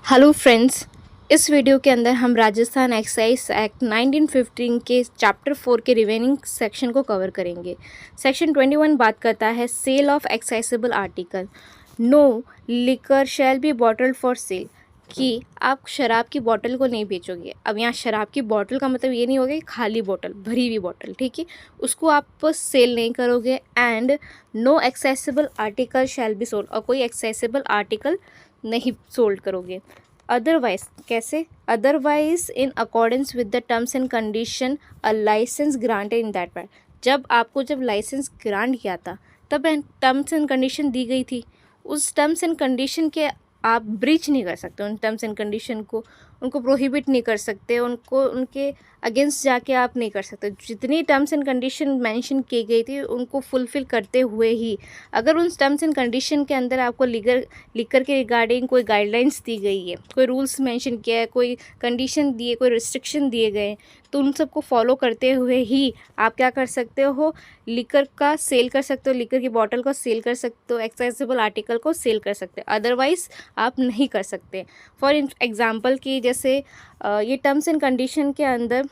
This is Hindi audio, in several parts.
Hello friends. इस वीडियो के अंदर हम राजस्थान एक्साइज एक्ट 1915 के चैप्टर 4 के रिमेनिंग सेक्शन को कवर करेंगे। सेक्शन 21 बात करता है sale of excisable article. No liquor shall be bottled for sale, कि आप शराब की बोतल को नहीं बेचोगे। अब यहाँ शराब की बोतल का मतलब ये नहीं होगा कि खाली बोतल, भरी हुई बोतल, ठीक है, उसको आप सेल नहीं करोगे। And no accessible article shall be sold, और कोई एक्सेसिबल आर्टिकल नहीं सोल्ड करोगे। अदरवाइज कैसे? Otherwise in accordance with the terms and condition a licence granted in that part. जब लाइसेंस ग्रांट किया था तब टर्म्स एंड कंडीशन दी गई थी। उस टर्म्स एंड कंडीशन के आप ब्रीच नहीं कर सकते, उन टर्म्स एंड कंडीशन को उनको प्रोहिबिट नहीं कर सकते, उनको उनके अगेंस्ट जाके आप नहीं कर सकते। जितनी टर्म्स एंड कंडीशन मेंशन की गई थी उनको फुलफ़िल करते हुए ही, अगर उन टर्म्स एंड कंडीशन के अंदर आपको लिकर के रिगार्डिंग कोई गाइडलाइंस दी गई है, कोई रूल्स मेंशन किया है, कोई कंडीशन दिए, कोई रिस्ट्रिक्शन दिए गए, तो उन सबको फॉलो करते हुए ही आप क्या कर सकते हो, लिकर का सेल कर सकते हो, लिकर की बॉटल को सेल कर सकते हो, एक्सेसिबल आर्टिकल को सेल कर सकते हो। अदरवाइज़ आप नहीं कर सकते। फॉर एग्ज़ाम्पल कि जैसे ये टर्म्स एंड कंडीशन के अंदर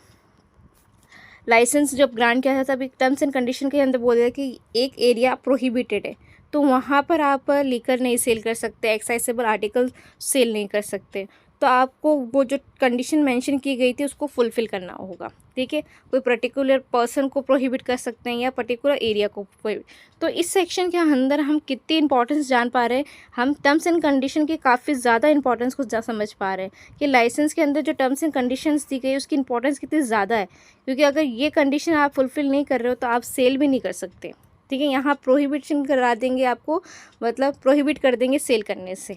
लाइसेंस जब ग्रांट किया था तब एक टर्म्स एंड कंडीशन के अंदर बोल दिया कि एक एरिया प्रोहिबिटेड है, तो वहाँ पर आप लीकर नहीं सेल कर सकते, एक्साइजेबल आर्टिकल सेल नहीं कर सकते। तो आपको वो जो कंडीशन मेंशन की गई थी उसको फुलफ़िल करना होगा, ठीक है। कोई पर्टिकुलर पर्सन को प्रोहिबिट कर सकते हैं या पर्टिकुलर एरिया को प्रोहिबिट। तो इस सेक्शन के अंदर हम कितनी इंपॉर्टेंस जान पा रहे हैं, हम टर्म्स एंड कंडीशन की काफ़ी ज़्यादा इंपॉर्टेंस को समझ पा रहे हैं कि लाइसेंस के अंदर जो टर्म्स एंड कंडीशंस दी गई उसकी इंपॉर्टेंस कितनी ज़्यादा है। क्योंकि अगर ये कंडीशन आप फुलफ़िल नहीं कर रहे हो तो आप सेल भी नहीं कर सकते, ठीक है। यहाँ प्रोहिबिशन करा देंगे आपको, मतलब प्रोहिबिट कर देंगे सेल करने से।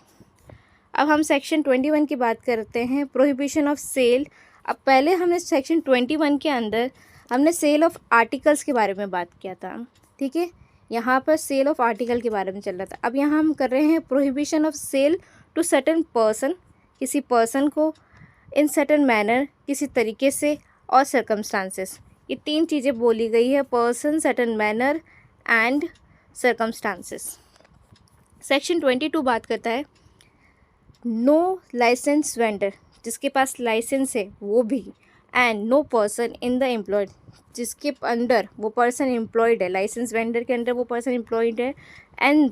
अब हम सेक्शन 21 की बात करते हैं, प्रोहिबिशन ऑफ सेल। अब पहले हमने सेक्शन 21 के अंदर हमने सेल ऑफ आर्टिकल्स के बारे में बात किया था, ठीक है। यहाँ पर सेल ऑफ आर्टिकल के बारे में चल रहा था। अब यहाँ हम कर रहे हैं prohibition of sale to certain person, किसी पर्सन को, इन सर्टेन मैनर, किसी तरीके से, और सर्कमस्टांसेस। ये तीन चीज़ें बोली गई है, person, certain manner and circumstances. Section 22 बात करता है नो लाइसेंस वेंडर, जिसके पास लाइसेंस है वो भी, and no person in the employed, जिसके अंडर वो पर्सन एम्प्लॉयड है, लाइसेंस वेंडर के अंडर वो पर्सन एम्प्लॉयड है, एंड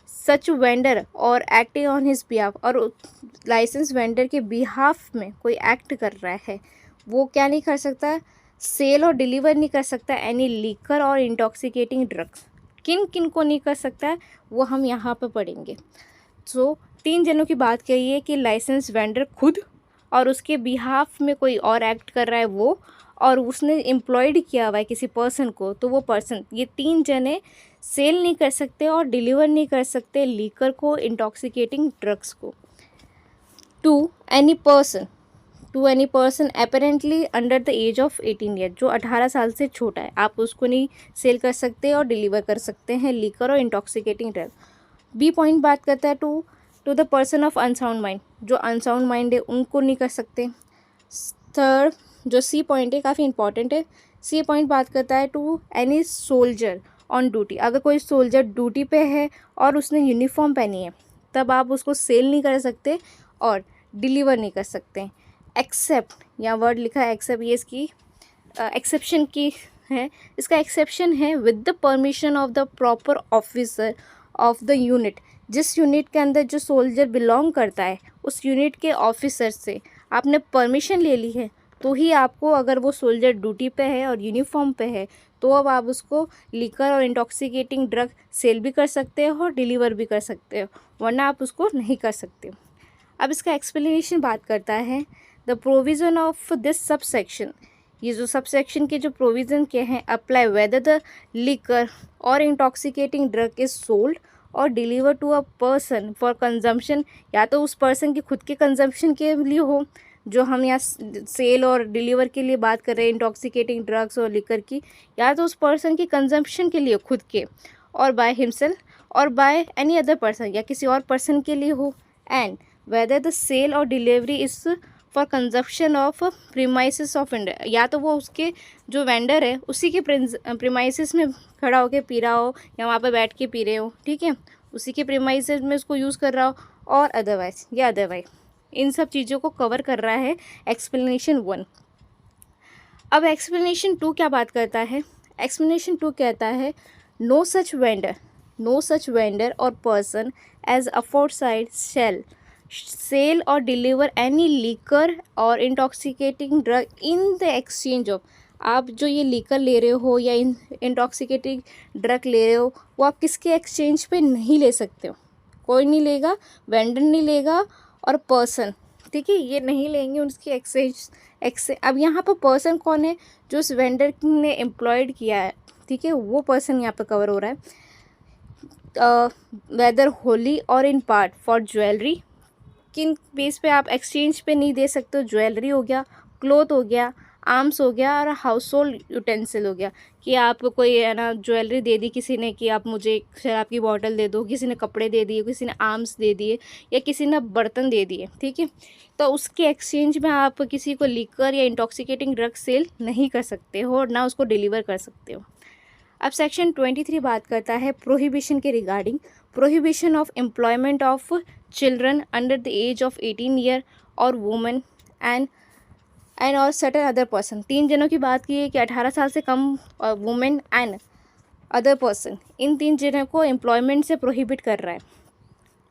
सच वेंडर और एक्टिंग ऑन हिज बिहाफ, और लाइसेंस वेंडर के बिहाफ में कोई एक्ट कर रहा है, वो क्या नहीं कर सकता, सेल और डिलीवर नहीं कर सकता एनी लीकर और इंटॉक्सिकेटिंग ड्रग्स। किन किन को नहीं कर सकता है वो हम यहाँ पर पढ़ेंगे। सो तीन जनों की बात कही है कि लाइसेंस वेंडर खुद, और उसके बिहाफ में कोई और एक्ट कर रहा है वो, और उसने एम्प्लॉयड किया हुआ है किसी पर्सन को, तो वो पर्सन, ये तीन जने सेल नहीं कर सकते और डिलीवर नहीं कर सकते लीकर को, इंटॉक्सिकेटिंग ड्रग्स को। To any person apparently under the age of 18 year, जो 18 साल से छोटा है, आप उसको नहीं सेल कर सकते और डिलीवर कर सकते हैं लीकर और इंटॉक्सिकेटिंग ड्रग। बी पॉइंट बात करता है to the person of unsound mind, जो अनसाउंड माइंड है उनको नहीं कर सकते। थर्ड जो सी पॉइंट है काफ़ी इंपॉर्टेंट है, सी पॉइंट बात करता है to any soldier on duty, अगर कोई सोल्जर ड्यूटी पे है और उसने यूनिफॉर्म पहनी है तब आप उसको सेल नहीं कर सकते और डिलीवर नहीं कर सकते। एक्सेप्ट, यहाँ वर्ड लिखा है एक्सेप्ट, ये इसकी एक्सेप्शन की है, इसका एक्सेप्शन है with the permission of the proper officer of the unit, जिस यूनिट के अंदर जो सोल्जर बिलोंग करता है उस यूनिट के ऑफिसर से आपने परमिशन ले ली है तो ही आपको, अगर वो सोल्जर ड्यूटी पे है और यूनिफॉर्म पे है, तो अब आप उसको लीकर और इंटॉक्सिकेटिंग ड्रग सेल भी कर सकते हो और डिलीवर भी कर सकते हो, वरना आप उसको नहीं कर सकते। अब इसका एक्सप्लेनेशन बात करता है the provision of this sub section, ये जो सब सेक्शन के जो प्रोविज़न के हैं, अप्लाई वेदर द लिकर और इंटॉक्सिकेटिंग ड्रग इज सोल्ड और deliver to a person for consumption, या तो उस पर्सन के खुद के कंजम्पशन के लिए हो, जो हम यहाँ सेल और डिलीवर के लिए बात कर रहे हैं इंटॉक्सिकेटिंग ड्रग्स और लिकर की, या तो उस पर्सन की कंजम्पशन के लिए खुद के, और बाय हिमसेल्फ और बाय एनी अदर पर्सन, या किसी और पर्सन के लिए हो, एंड वेदर द सेल और delivery is for consumption of premises of vendor, या तो वो उसके जो वेंडर है उसी के प्रीमाइसिस में खड़ा होकर पी रहा हो या वहाँ पर बैठ के पी रहे हो, ठीक है, उसी के प्रीमाइसिस में उसको यूज़ कर रहा हो, और अदरवाइज या अदरवाइज इन सब चीज़ों को कवर कर रहा है एक्सप्लेनेशन 1। अब एक्सप्लेनेशन 2 क्या बात करता है? एक्सप्लेनेशन 2 कहता है नो सच वेंडर और पर्सन एज अफोरसाइड शैल सेल और डिलीवर एनी लीकर और intoxicating drug in the exchange of. आप जो ये लीकर ले रहे हो या इंटॉक्सिकेटिंग ड्रग ले रहे हो वो आप किसके एक्सचेंज पे नहीं ले सकते हो। कोई नहीं लेगा, वेंडर नहीं लेगा और पर्सन, ठीक है, ये नहीं लेंगे उसकी एक्सचेंज। अब यहाँ पर पर्सन कौन है? जो उस वेंडर ने एम्प्लॉयड किया है, ठीक है, वो पर्सन यहाँ पर कवर हो रहा है। वेदर होली और इन पार्ट फॉर ज्वेलरी, किन बेस पे आप एक्सचेंज पे नहीं दे सकते हो? ज्वेलरी हो गया, क्लोथ हो गया, आर्म्स हो गया और हाउस होल्ड यूटेंसिल हो गया। कि आप कोई है ना ज्वेलरी दे दी किसी ने कि आप मुझे शराब की बोतल दे दो, किसी ने कपड़े दे दिए, किसी ने आर्म्स दे दिए या किसी ने बर्तन दे दिए, ठीक है, तो उसके एक्सचेंज में आप किसी को लीकर या इंटॉक्सिकेटिंग ड्रग सेल नहीं कर सकते हो और ना उसको डिलीवर कर सकते हो। अब सेक्शन 23 बात करता है प्रोहिबिशन के regarding. Prohibition of employment of children under the age of 18 year और वुमेन एंड और सर्टेन अदर पर्सन। 3 जनों की बात की है कि 18 साल से कम वुमेन एंड अदर पर्सन, इन 3 जनों को एम्प्लॉयमेंट से प्रोहिबिट कर रहा है।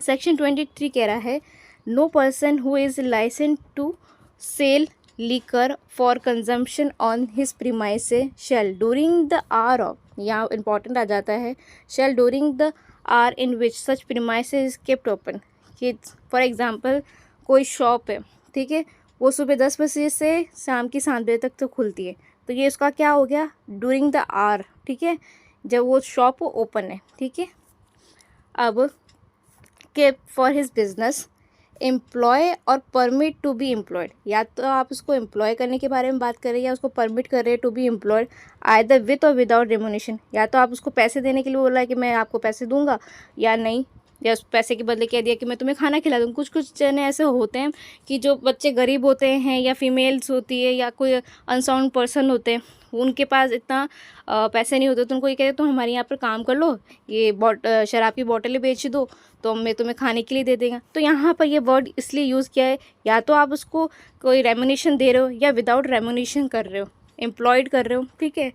सेक्शन 23 कह रहा है no person who is license to sell liquor for consumption on his premises shall during the hour of, यहाँ इंपॉर्टेंट आ जाता है, shall during the hour in which such premises is kept open। कि फॉर एग्जांपल कोई शॉप है, ठीक है, वो सुबह 10 बजे से शाम की 7 बजे तक तो खुलती है, तो ये उसका क्या हो गया? ड्यूरिंग द आवर, ठीक है, जब वो शॉप ओपन है, ठीक है। अब kept for his business employ और परमिट टू बी एम्प्लॉयड, या तो आप उसको एम्प्लॉय करने के बारे में बात कर रहे हैं या उसको परमिट कर रहे हैं to be employed either with और विदाउट रेमुनेशन। या तो आप उसको पैसे देने के लिए बोला है कि मैं आपको पैसे दूंगा या नहीं, या उस पैसे के बदले कह दिया कि मैं तुम्हें खाना खिला दूँ। कुछ जने ऐसे होते हैं कि जो बच्चे गरीब होते हैं या फीमेल्स होती है या कोई अनसाउंड पर्सन होते हैं, उनके पास इतना पैसे नहीं होते, तो उनको ये कहते तुम हमारे यहाँ पर काम कर लो, ये शराब की बोतलें बेच दो तो मैं तुम्हें खाने के लिए दे देंगे। तो यहाँ पर ये वर्ड इसलिए यूज़ किया है, या तो आप उसको कोई रेमुनेशन दे रहे हो या विदाउट रेमुनेशन कर रहे हो, एम्प्लॉयड कर रहे हो, ठीक है।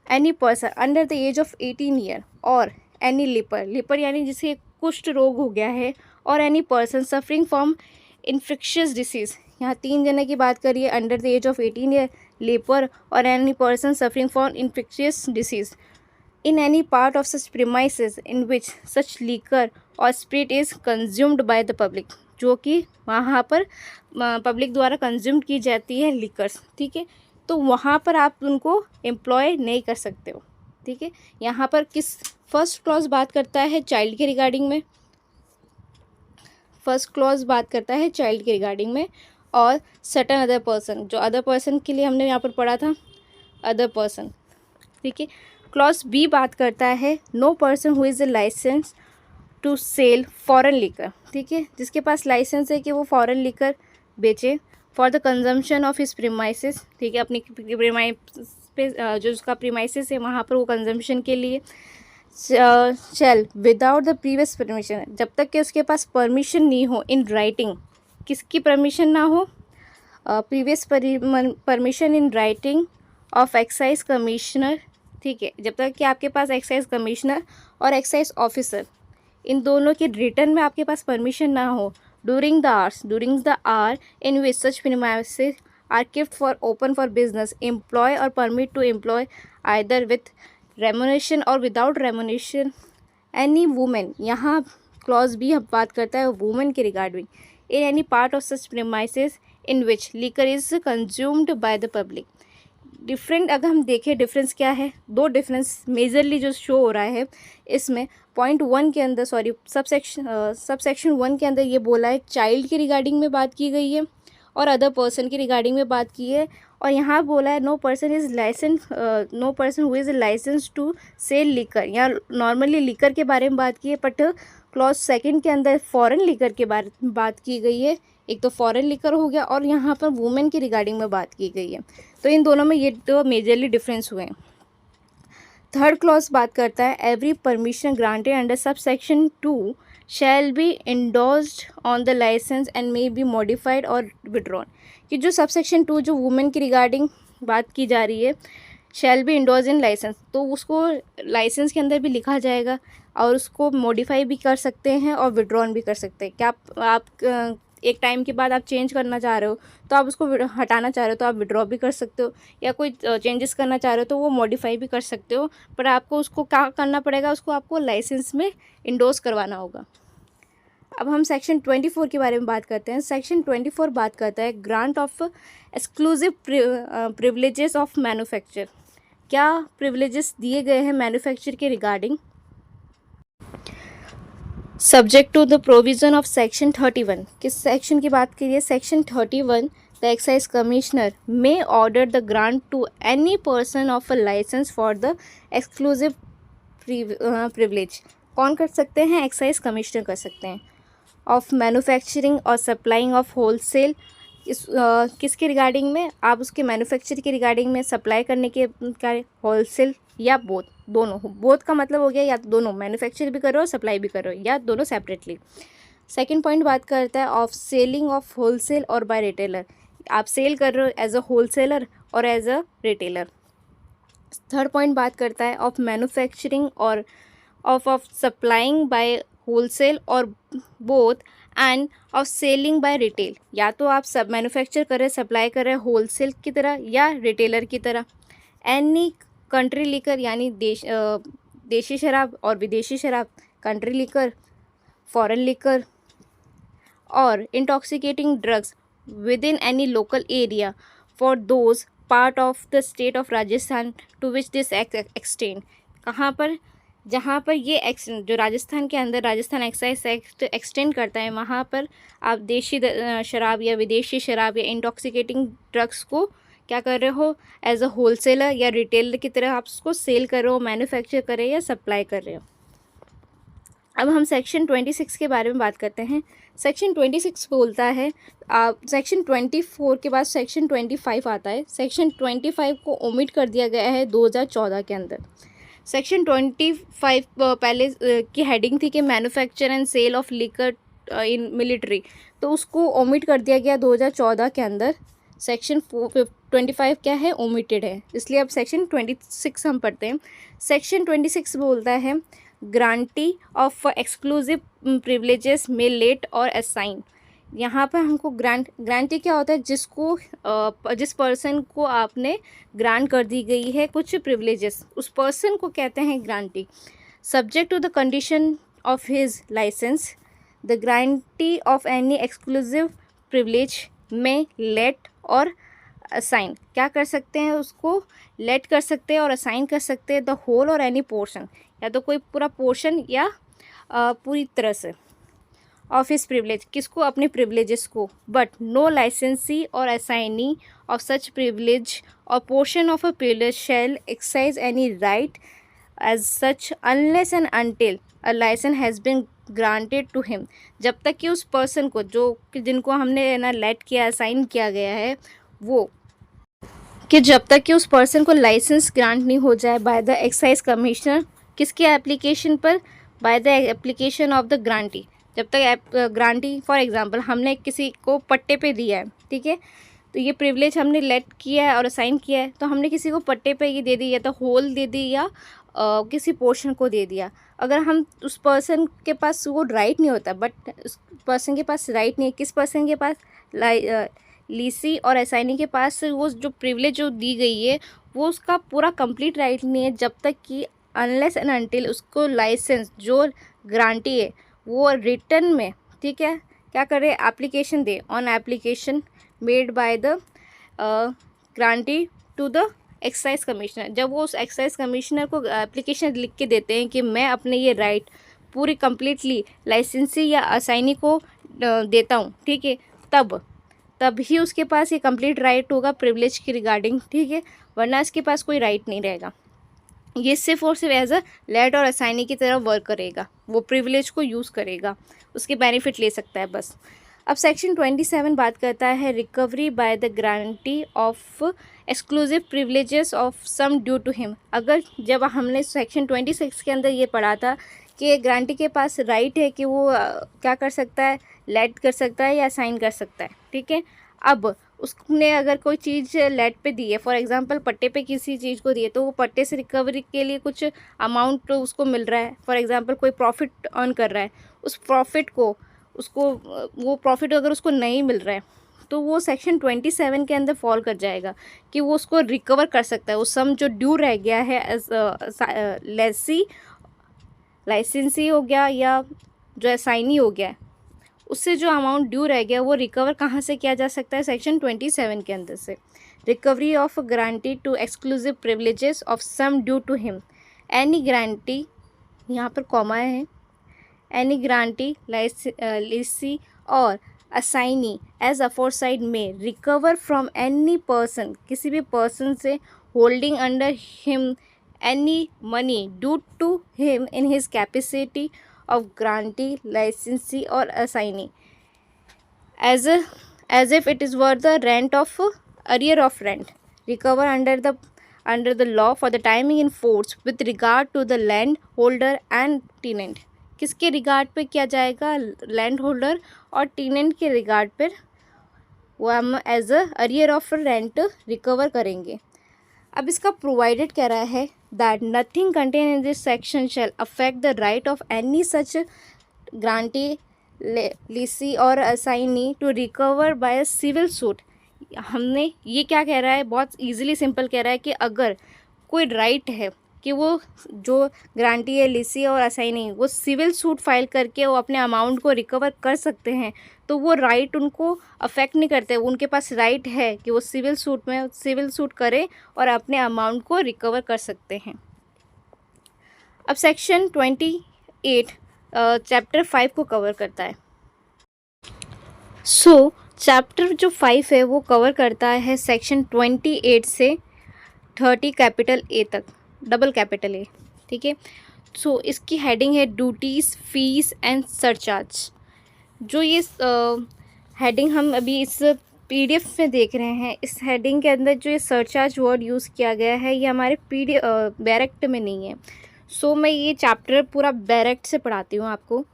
Any person under the age of 18 year or any leper यानी जिसे कुष्ठ रोग हो गया है, or any person suffering from infectious disease. यहाँ 3 जने की बात करिए, under the age of 18 year, leper or any person suffering from infectious disease in any part of such premises in which such liquor or spirit is consumed by the public, जो कि वहाँ पर पब्लिक द्वारा कंज्यूम की जाती है लिकर्स, ठीक है, तो वहाँ पर आप उनको एम्प्लॉय नहीं कर सकते हो, ठीक है। यहाँ पर किस फर्स्ट क्लॉज बात करता है चाइल्ड के रिगार्डिंग में, फर्स्ट क्लॉज बात करता है चाइल्ड के रिगार्डिंग में, और सर्टेन अदर पर्सन, जो अदर पर्सन के लिए हमने यहाँ पर पढ़ा था अदर पर्सन, ठीक है। क्लॉज बी बात करता है no person who is a license to sell foreign liquor, ठीक है, जिसके पास लाइसेंस है कि वो फॉरेन लिकर बेचे for the consumption of his premises, ठीक है, अपनी प्रीमाइस पे जो उसका प्रीमाइसेस है वहाँ पर वो कंजम्पशन के लिए shall without the previous permission, जब तक कि उसके पास परमिशन नहीं हो इन राइटिंग, किसकी परमिशन ना हो? Previous permission in writing of excise commissioner, ठीक है, जब तक कि आपके पास एक्साइज कमिश्नर और एक्साइज ऑफिसर इन दोनों के रिटर्न में आपके पास परमिशन ना हो, during the hour in which such premises are kept for open for business, employ और permit to employ either with remuneration or without remuneration any women. यहाँ क्लॉज बी हम बात करता है वुमेन के regarding, in any part of such premises in which liquor is consumed by the public. Different अगर हम देखें डिफरेंस क्या है, 2 डिफरेंस मेजरली जो शो हो रहा है इसमें पॉइंट 1 के अंदर, सॉरी सबसेक्शन 1 के अंदर ये बोला है चाइल्ड के रिगार्डिंग में बात की गई है और अदर पर्सन के रिगार्डिंग में बात की है, और यहाँ बोला है no person who is license to sell liquor. यहाँ नॉर्मली लिकर के बारे में बात की है, बट क्लॉज 2 के अंदर फॉरेन लिकर के बारे में बात की गई है। एक तो फॉरेन लिकर हो गया और यहाँ पर वुमेन की रिगार्डिंग में बात की गई है, तो इन दोनों में ये तो मेजरली डिफरेंस हुए हैं। थर्ड क्लॉज बात करता है every permission granted under sub section 2 shall be endorsed on the licence and may be modified और विड्रॉन। कि जो सबसेक्शन 2 जो वुमेन की रिगार्डिंग बात की जा रही है, shall be endorse in licence, तो उसको लाइसेंस के अंदर भी लिखा जाएगा और उसको मॉडिफाई भी कर सकते हैं और विड्रॉन भी कर सकते हैं। क्या आप एक टाइम के बाद आप चेंज करना चाह रहे हो तो आप उसको हटाना चाह रहे हो तो आप विड्रॉ भी कर सकते हो, या कोई चेंजेस करना चाह रहे हो तो वो मॉडिफाई भी कर सकते हो, पर आपको उसको क्या करना पड़ेगा, उसको आपको लाइसेंस में इंडोर्स करवाना होगा। अब हम सेक्शन 24 के बारे में बात करते हैं। सेक्शन 24 बात करता है grant of exclusive privileges of manufacture. क्या प्रिविलेजेस दिए गए हैं मैन्युफैक्चर के regarding? Subject to the provision of section 31। किस सेक्शन की बात करिए? Section 31, the excise commissioner may order the grant to any person of a licence for the exclusive privilege. कौन कर सकते हैं? एक्साइज कमिश्नर कर सकते हैं। ऑफ मैन्युफैक्चरिंग और सप्लाइंग ऑफ होलसेल, किसके रिगार्डिंग में? आप उसके मैन्युफैक्चर के रिगार्डिंग में, सप्लाई करने के होलसेल या बोथ, दोनों। बोथ का मतलब हो गया या तो दोनों, मैन्युफैक्चर भी करो सप्लाई भी करो, या दोनों सेपरेटली। सेकंड पॉइंट बात करता है ऑफ सेलिंग ऑफ होलसेल और बाय रिटेलर। आप सेल कर रहे हो एज अ होलसेलर और as a retailer. Third point बात करता है ऑफ मैन्युफैक्चरिंग और ऑफ सप्लाइंग बाय होलसेल और both, and of selling by retail. या तो आप सब मैन्युफैक्चर कर रहे, सप्लाई कर रहे होलसेल की तरह या रिटेलर की तरह। एनी कंट्री लिकर, यानी देशी शराब और विदेशी शराब, कंट्री लिकर, फॉरेन लिकर और intoxicating drugs within any local area for those part of the state of Rajasthan to which this extend. कहाँ पर? जहाँ पर ये जो राजस्थान के अंदर राजस्थान एक्साइज एक्ट एक्सटेंड करता है, वहाँ पर आप देशी शराब या विदेशी शराब या इंटॉक्सिकेटिंग ड्रग्स को क्या कर रहे हो, एज अ होलसेलर या रिटेलर की तरह आप उसको सेल कर रहे हो, मैन्युफैक्चर कर रहे हो या सप्लाई कर रहे हो। अब हम सेक्शन 26 के बारे में बात करते हैं। सेक्शन 26 बोलता है, सेक्शन 24 के बाद सेक्शन 25 आता है। सेक्शन 25 को ओमिट कर दिया गया है 2014 के अंदर। सेक्शन 25 पहले की हेडिंग थी कि manufacture and sale of liquor in military, तो उसको ओमिट कर दिया गया 2014 के अंदर। सेक्शन 25 क्या है? ओमिटेड है, इसलिए अब सेक्शन 26 हम पढ़ते हैं। सेक्शन 26 बोलता है ग्रांटी ऑफ एक्सक्लूसिव प्रिविलेजेस में लेट और असाइन। यहाँ पर हमको ग्रांटी क्या होता है? जिस पर्सन को आपने ग्रांट कर दी गई है कुछ प्रिविलेजेस, उस पर्सन को कहते हैं grantee. Subject to the condition of his licence, the grantee of any exclusive privilege may let or assign. क्या कर सकते हैं? उसको लेट कर सकते हैं और असाइन कर सकते हैं द होल और एनी पोर्शन, या तो कोई पूरा पोर्शन या पूरी तरह से ऑफ हिज प्रिविलेज। किसको? अपने प्रिविलेजेस को। बट नो लाइसेंसी और असाइनी ऑफ सच प्रिविलेज और portion of a privilege shall excise any right as such unless and until a licence has been granted to him. जब तक कि उस पर्सन को, जो जिनको हमने ना लेट किया, असाइन किया गया है, वो कि जब तक कि उस पर्सन को लाइसेंस ग्रांट नहीं हो जाए बाय द एक्साइज कमिश्नर, किसके एप्लीकेशन पर? By the application of the grantee. जब तक ग्रांटी, फॉर एग्जांपल हमने किसी को पट्टे पे दिया है, ठीक है, तो ये प्रिविलेज हमने लेट किया है और असाइन किया है, तो हमने किसी को पट्टे पे ये दे दी, या तो होल दे दी या किसी पोर्शन को दे दिया। अगर हम उस पर्सन के पास वो राइट नहीं होता, बट उस पर्सन के पास राइट नहीं है, किस पर्सन के पास? लीसी और असाइनी के पास वो जो प्रिविलेज जो दी गई है वो उसका पूरा कंप्लीट राइट नहीं है, जब तक कि अनलेस एंड अनटिल उसको लाइसेंस जो ग्रांटी है वो रिटर्न में, ठीक है, क्या करे? एप्लीकेशन दे, on application made by the grantee to the excise commissioner. जब वो उस एक्साइज कमिश्नर को एप्लीकेशन लिख के देते हैं कि मैं अपने ये राइट पूरी कंप्लीटली लाइसेंसी या असाइनी को देता हूँ, ठीक है, तब ही उसके पास ये कंप्लीट राइट होगा प्रिविलेज की रिगार्डिंग, ठीक है, वरना इसके पास कोई राइट नहीं रहेगा। ये सिर्फ और सिर्फ एज अ लेट और असाइनी की तरह वर्क करेगा, वो प्रिविलेज को यूज़ करेगा, उसके बेनिफिट ले सकता है बस। अब सेक्शन 27 बात करता है recovery by the grantee of exclusive privileges of sum due to him. अगर जब हमने सेक्शन 26 के अंदर ये पढ़ा था कि ग्रांटी के पास राइट है कि वो क्या कर सकता है, लेट कर सकता है या साइन कर सकता है, ठीक है। अब उसने अगर कोई चीज़ लेट पे दी है, फॉर एग्जांपल पट्टे पे किसी चीज़ को दी है, तो वो पट्टे से रिकवरी के लिए कुछ अमाउंट उसको मिल रहा है, फॉर एग्जांपल कोई प्रॉफिट अर्न कर रहा है, उस प्रॉफिट को उसको वो प्रॉफिट अगर उसको नहीं मिल रहा है तो वो सेक्शन 27 के अंदर फॉल कर जाएगा कि वो उसको रिकवर कर सकता है। वो सम जो ड्यू रह गया है एज लेसी लाइसेंसी हो गया या जो असाइनी हो गया है, उससे जो अमाउंट ड्यू रह गया वो रिकवर कहाँ से किया जा सकता है, सेक्शन 27 के अंदर से। Recovery of grantee to exclusive privileges of sum due to him, any grantee, यहाँ पर कॉमा है, एनी ग्रांटी लेसी और असाइनी एज अफोरसाइड में रिकवर फ्रॉम एनी पर्सन, किसी भी पर्सन से holding under him any money due to him in his capacity of grantee, licensee or assignee as if it is worth the rent of arrear of rent, recover under the law for the timing in force with regard to the land holder and tenant। किसके रिगार्ड पे किया जाएगा, लैंड होल्डर और टेनेंट के रिगार्ड पर वो हम as a arrear of rent recover करेंगे। अब इसका प्रोवाइडेड कह रहा है that nothing contain in this section shall affect the right of any such grantee lessee or assignee to recover by a civil suit. हमने ये क्या कह रहा है, बहुत इजीली सिंपल कह रहा है कि अगर कोई राइट है कि वो जो ग्रांटी है, लीसी और असाइनी, वो सिविल सूट फाइल करके वो अपने अमाउंट को रिकवर कर सकते हैं, तो वो राइट उनको अफेक्ट नहीं करते। उनके पास राइट है कि वो सिविल सूट करें और अपने अमाउंट को रिकवर कर सकते हैं। अब सेक्शन 28 चैप्टर 5 को कवर करता है। चैप्टर जो 5 है वो कवर करता है सेक्शन 28 से 30 कैपिटल ए तक, डबल कैपिटल ए, ठीक है। इसकी हेडिंग है ड्यूटीज़, फीस एंड सरचार्ज। जो ये हेडिंग हम अभी इस पीडीएफ में देख रहे हैं, इस हेडिंग के अंदर जो ये सरचार्ज वर्ड यूज़ किया गया है ये हमारे बैरेक्ट में नहीं है। मैं ये चैप्टर पूरा बैरेक्ट से पढ़ाती हूँ आपको।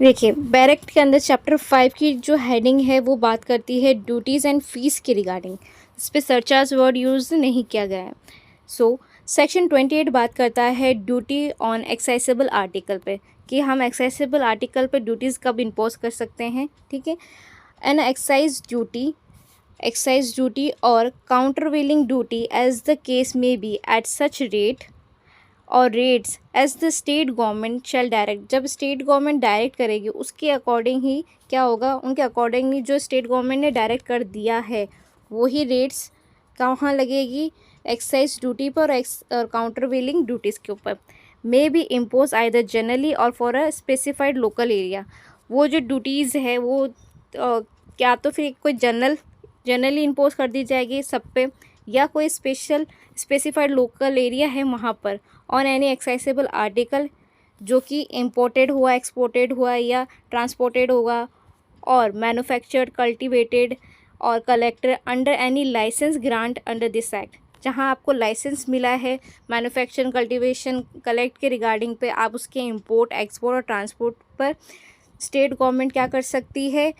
देखिए, बैरेक्ट के अंदर चैप्टर 5 की जो हेडिंग है वो बात करती है ड्यूटीज़ एंड फीस के रिगार्डिंग। इस पर सरचार्ज वर्ड यूज़ नहीं किया गया है। सेक्शन 28 बात करता है ड्यूटी ऑन एक्सेसिबल आर्टिकल पे, कि हम एक्सेसिबल आर्टिकल पे ड्यूटीज़ कब इम्पोज कर सकते हैं, ठीक है। An excise duty or countervailing duty as the case may be at such rate or rates as the state government shall direct. जब स्टेट गवर्नमेंट डायरेक्ट करेगी उसके अकॉर्डिंग ही क्या होगा, उनके अकॉर्डिंग ही जो स्टेट गवर्नमेंट ने डायरेक्ट कर दिया है वही रेट्स कहाँ लगेगी, एक्साइज ड्यूटी पर और काउंटरवेलिंग ड्यूटीज़ के ऊपर। May be impose either generally or for a specified local area. वो जो ड्यूटीज़ है वो क्या तो फिर कोई जनरली इम्पोज कर दी जाएगी सब पे, या कोई स्पेसिफाइड लोकल एरिया है वहाँ पर, ऑन एनी एक्सेसिबल आर्टिकल जो कि इम्पोर्टेड हुआ, एक्सपोर्टेड हुआ या ट्रांसपोर्टेड होगा, और मैन्युफैक्चर्ड, कल्टिवेटेड और collector under any licence grant under this act. जहाँ आपको लाइसेंस मिला है मैन्युफैक्चर, कल्टीवेशन, कलेक्ट के रिगार्डिंग पे, आप उसके इंपोर्ट, एक्सपोर्ट और ट्रांसपोर्ट पर स्टेट गवर्नमेंट क्या कर सकती है,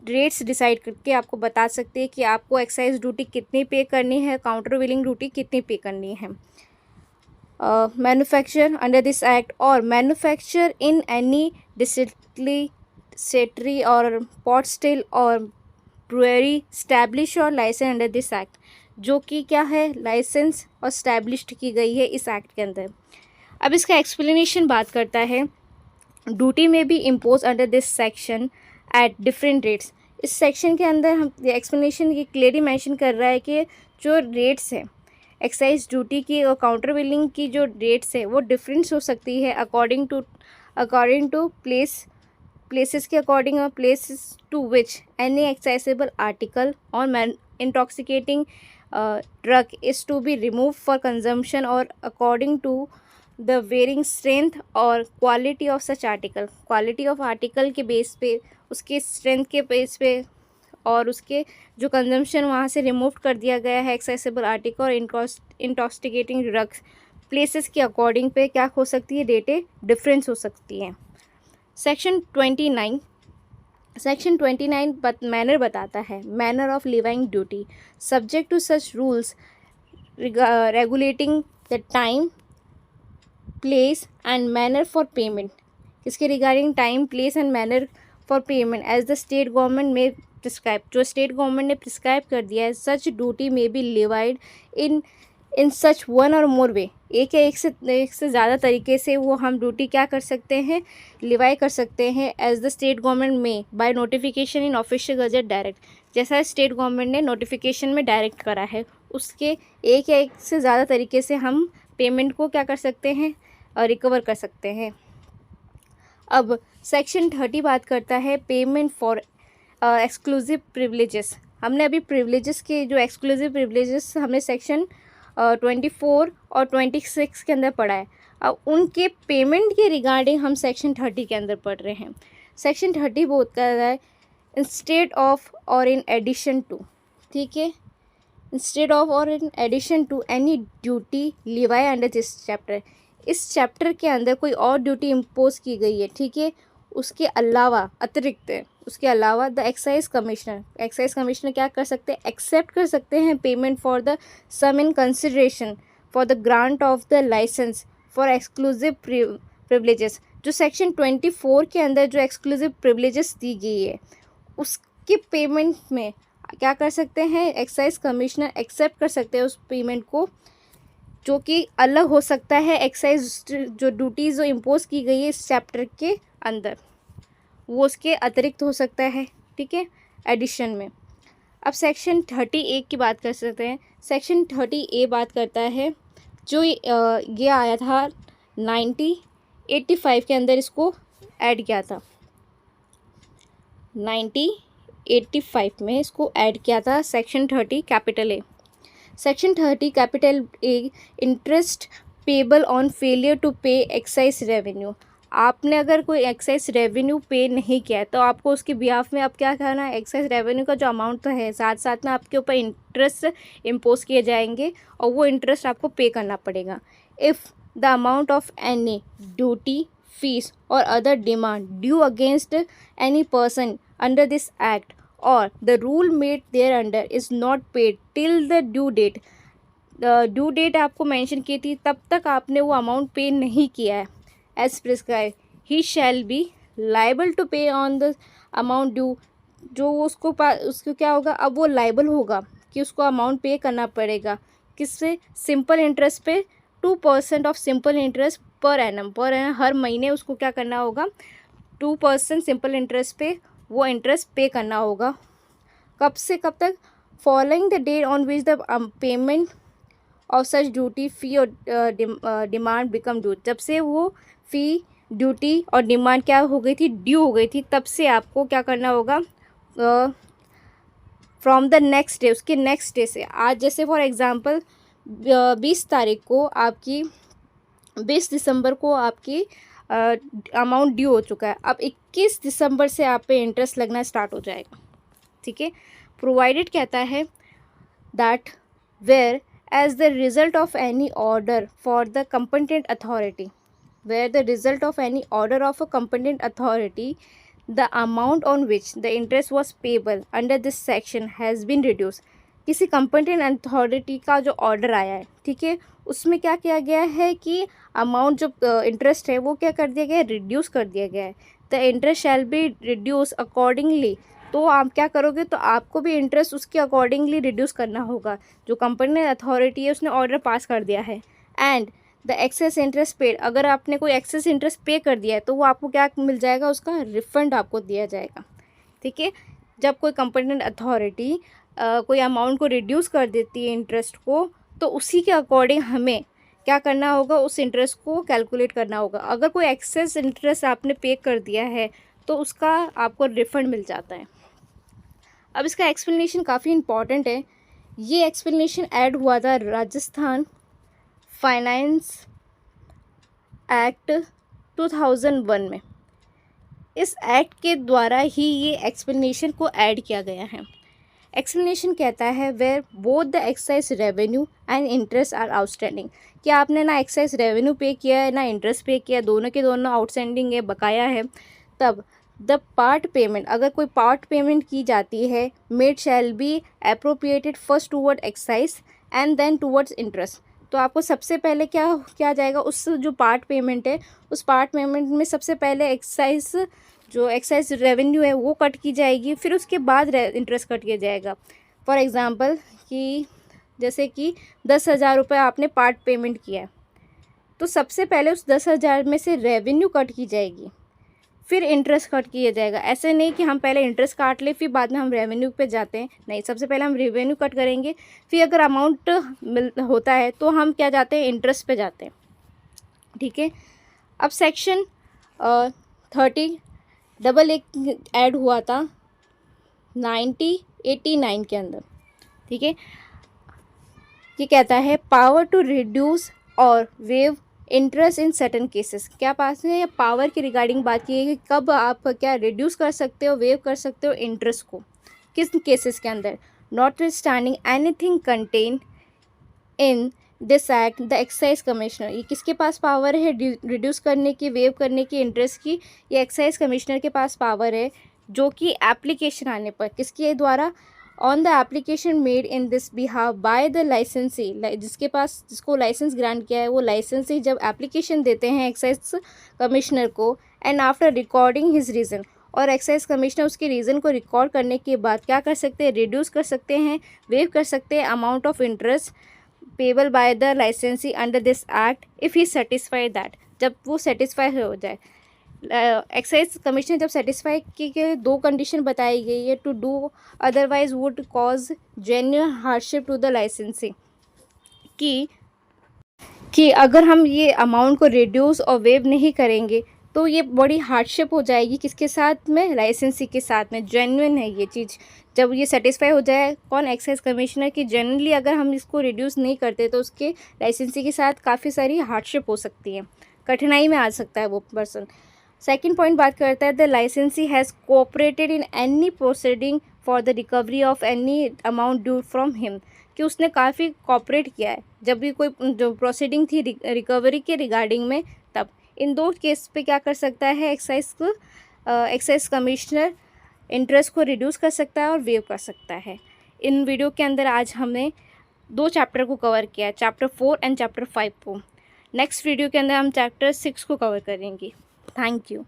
रेट्स डिसाइड करके आपको बता सकती है कि आपको एक्साइज ड्यूटी कितनी पे करनी है, काउंटर वेलिंग ड्यूटी कितनी पे करनी है। मैन्युफैक्चर अंडर दिस एक्ट और मैन्युफैक्चर इन एनी डिस्टिलरी, सेटरी और पॉट स्टिल और ब्रुअरी स्टैब्लिश और लाइसेंस अंडर दिस एक्ट, जो कि क्या है, लाइसेंस और स्टैब्लिश्ड की गई है इस एक्ट के अंदर। अब इसका एक्सप्लेनेशन बात करता है ड्यूटी में भी impose under this section at different rates. इस सेक्शन के अंदर हम एक्सप्लेनेशन की क्लियरली मेंशन कर रहा है कि जो रेट्स है एक्साइज ड्यूटी की और काउंटर बिलिंग की जो रेट्स है वो डिफरेंस हो सकती है अकॉर्डिंग टू प्लेसेस के according, or places to which any excisable article or intoxicating drug is to be remove for consumption or according to the varying strength और quality of such article. Quality of article के बेस पे, उसके स्ट्रेंथ के बेस पे और उसके जो कंजम्पशन वहाँ से रिमूव कर दिया गया है accessible article or intoxicating drugs places के अकॉर्डिंग पे क्या हो सकती है, रेटें डिफरेंस हो सकती हैं। सेक्शन 29 मैनर बताता है, manner of levying duty subject to such rules regulating the time place and manner for payment. इसके regarding time place and manner for payment as the state government may prescribe, जो स्टेट गवर्नमेंट ने प्रिस्क्राइब कर दिया है, such duty may be levied in such one or more वे, एक या एक से ज़्यादा तरीके से वो हम ड्यूटी क्या कर सकते हैं, लिवाई कर सकते हैं एज द स्टेट गवर्नमेंट में by notification in official gazette direct, जैसा स्टेट गवर्नमेंट ने नोटिफिकेशन में डायरेक्ट करा है, उसके एक या एक से ज़्यादा तरीके से हम पेमेंट को क्या कर सकते हैं, रिकवर कर सकते हैं। अब सेक्शन 30 बात करता है पेमेंट फॉर एक्सक्लूसिव प्रिविलेजेस। हमने अभी प्रिविलेजेस के जो एक्सक्लूसिव प्रिविलेजेस हमने सेक्शन 24 और 26 के अंदर पढ़ा है, अब उनके पेमेंट के रिगार्डिंग हम सेक्शन 30 के अंदर पढ़ रहे हैं। सेक्शन 30 बोलता है इंस्टेड ऑफ और इन एडिशन टू, ठीक है, इंस्टेड ऑफ और in addition to any duty levy under this chapter, इस चैप्टर के अंदर कोई और ड्यूटी इम्पोज की गई है, ठीक है, उसके अलावा अतिरिक्त है, उसके अलावा द एक्साइज कमिश्नर क्या कर सकते हैं, एक्सेप्ट कर सकते हैं payment for the sum in consideration for the grant of the licence for exclusive privileges. जो सेक्शन 24 के अंदर जो एक्सक्लूसिव प्रिविलेजेस दी गई है उसके पेमेंट में क्या कर सकते हैं, एक्साइज कमिश्नर एक्सेप्ट कर सकते हैं उस पेमेंट को, जो कि अलग हो सकता है एक्साइज जो ड्यूटीज़ जो इम्पोज की गई है इस चैप्टर के अंदर, वो उसके अतिरिक्त हो सकता है, ठीक है, एडिशन में। अब सेक्शन 30A की बात कर सकते हैं। सेक्शन 30A बात करता है जो ये आया था 1985 के अंदर, इसको ऐड किया था 1985 में, इसको ऐड किया था section 30 capital A. Section 30 capital A interest payable on failure to pay excise revenue. आपने अगर कोई एक्साइज रेवेन्यू पे नहीं किया है तो आपको उसके बिहाफ में अब क्या करना है, एक्साइज रेवेन्यू का जो अमाउंट तो है साथ साथ में आपके ऊपर इंटरेस्ट इम्पोज किए जाएंगे और वो इंटरेस्ट आपको पे करना पड़ेगा। If the amount of any duty fees or other demand due against any person under this act or the rule made thereunder is not paid till the due date, due date आपको मेंशन की थी तब तक आपने वो अमाउंट पे नहीं किया है as prescribe, he shall be liable to pay on the amount due. जो उसको क्या होगा, अब वो लाइबल होगा कि उसको अमाउंट पे करना पड़ेगा, किससे, सिंपल इंटरेस्ट पे 2% ऑफ सिंपल इंटरेस्ट पर एनम हर महीने उसको क्या करना होगा, 2% सिंपल इंटरेस्ट पे वो इंटरेस्ट पे करना होगा। कब से कब तक, following the date on which the payment of such duty fee or demand become due, जब से वो फ़ी ड्यूटी और डिमांड क्या हो गई थी, ड्यू हो गई थी, तब से आपको क्या करना होगा, फ्रॉम द नेक्स्ट डे, उसके नेक्स्ट डे से। आज जैसे फॉर एग्ज़ाम्पल 20 तारीख को आपकी 20 दिसंबर को आपकी अमाउंट ड्यू हो चुका है, अब 21 दिसंबर से आप पे इंटरेस्ट लगना स्टार्ट हो जाएगा, ठीक है। प्रोवाइडेड कहता है that where as the result of any order for the competent authority, where the result of any order of a competent authority the amount on which the interest was payable under this section has been reduced। किसी competent authority का जो ऑर्डर आया है, ठीक है, उसमें क्या किया गया है कि अमाउंट जो इंटरेस्ट है वो क्या कर दिया गया है, रिड्यूस कर दिया गया है। The interest shall be reduce accordingly, तो आप क्या करोगे, तो आपको भी इंटरेस्ट उसके अकॉर्डिंगली रिड्यूस करना होगा। जो कंपनी अथॉरिटी है उसने ऑर्डर पास कर दिया है। And the excess interest paid, अगर आपने कोई एक्सेस इंटरेस्ट पे कर दिया है तो वो आपको क्या मिल जाएगा, उसका रिफंड आपको दिया जाएगा, ठीक है। जब कोई कंपनी अथॉरिटी कोई अमाउंट को रिड्यूस कर देती है इंटरेस्ट को, तो उसी के अकॉर्डिंग हमें क्या करना होगा, उस इंटरेस्ट को कैलकुलेट करना होगा। अगर कोई एक्सेस इंटरेस्ट आपने पे कर दिया है तो उसका आपको रिफंड मिल जाता है। अब इसका एक्सप्लेनेशन काफ़ी इम्पॉर्टेंट है। ये एक्सप्लेनेशन ऐड हुआ था राजस्थान फाइनेंस एक्ट 2001 में। इस एक्ट के द्वारा ही ये एक्सप्लेनेशन को ऐड किया गया है। एक्सप्लेनेशन कहता है where both the excise revenue and interest are outstanding, कि आपने ना एक्साइज रेवेन्यू पे किया है ना इंटरेस्ट पे किया, दोनों के दोनों आउटस्टैंडिंग है, बकाया है। तब द पार्ट पेमेंट, अगर कोई पार्ट पेमेंट की जाती है, made shall be appropriated first toward excise and then towards interest. तो आपको सबसे पहले क्या किया जाएगा, उस जो पार्ट पेमेंट है उस पार्ट पेमेंट में सबसे पहले एक्साइज रेवेन्यू है वो कट की जाएगी, फिर उसके बाद इंटरेस्ट कट किया जाएगा। फॉर एग्ज़ाम्पल कि जैसे कि 10,000 रुपये आपने पार्ट पेमेंट किया है, तो सबसे पहले उस 10,000 में से रेवेन्यू कट की जाएगी, फिर इंटरेस्ट कट किया जाएगा। ऐसे नहीं कि हम पहले इंटरेस्ट काट ले फिर बाद में हम रेवेन्यू पे जाते हैं, नहीं, सबसे पहले हम रेवेन्यू कट करेंगे, फिर अगर अमाउंट होता है तो हम क्या जाते हैं, इंटरेस्ट पे जाते हैं। ठीक है। अब सेक्शन 30 डबल एक ऐड हुआ था 1989 के अंदर। ठीक है। ये कहता है पावर टू रिड्यूस और wave interest in certain cases. क्या पास है, पावर के रिगार्डिंग बात की है कि कब आप क्या रिड्यूस कर सकते हो, वेव कर सकते हो इंटरेस्ट को, किस केसेस के अंदर। Not standing anything contain in this act the excise commissioner, ये किसके पास पावर है रिड्यूस करने की, वेव करने की, इंटरेस्ट की, ये एक्साइज कमिश्नर के पास पावर है, जो कि एप्लीकेशन आने पर किसके द्वारा, on the application made in this behalf by the लाइसेंसी, जिसको लाइसेंस ग्रांट किया है वो लाइसेंसी जब एप्लीकेशन देते हैं एक्साइज कमिश्नर को, and after recording his reason, और एक्साइज कमिश्नर उसके रीज़न को रिकॉर्ड करने के बाद क्या कर सकते हैं, रिड्यूस कर सकते हैं, वेव कर सकते हैं amount of interest payable by the licensee under this act if he satisfy that, जब वो सेटिस्फाई हो जाए। एक्साइज कमिश्नर जब सेटिस्फाई की दो कंडीशन बताई गई है, to do otherwise would cause genuine hardship to the licensee, कि अगर हम ये अमाउंट को रिड्यूस और वेव नहीं करेंगे तो ये बड़ी हार्डशिप हो जाएगी, किसके साथ में, लाइसेंसी के साथ में। जेन्युइन है ये चीज़, जब ये सेटिस्फाई हो जाए कौन, एक्साइज कमिश्नर की, जेन्युइनली अगर हम इसको रिड्यूस नहीं करते तो उसके लाइसेंसी के साथ काफ़ी सारी हार्डशिप हो सकती है, कठिनाई में आ सकता है वो पर्सन। सेकंड पॉइंट बात करता है द लाइसेंसी has cooperated in any proceeding for the recovery of any amount due from him, कि उसने काफ़ी कोऑपरेट किया है जब भी कोई जो प्रोसीडिंग थी रिकवरी के रिगार्डिंग में, तब इन दो केस पे क्या कर सकता है एक्साइज कमिश्नर, इंटरेस्ट को रिड्यूस कर सकता है और वेव कर सकता है। इन वीडियो के अंदर आज हमने 2 चैप्टर को कवर किया है, चैप्टर 4 एंड चैप्टर 5 को। नेक्स्ट वीडियो के अंदर हम चैप्टर 6 को कवर करेंगे। Thank you.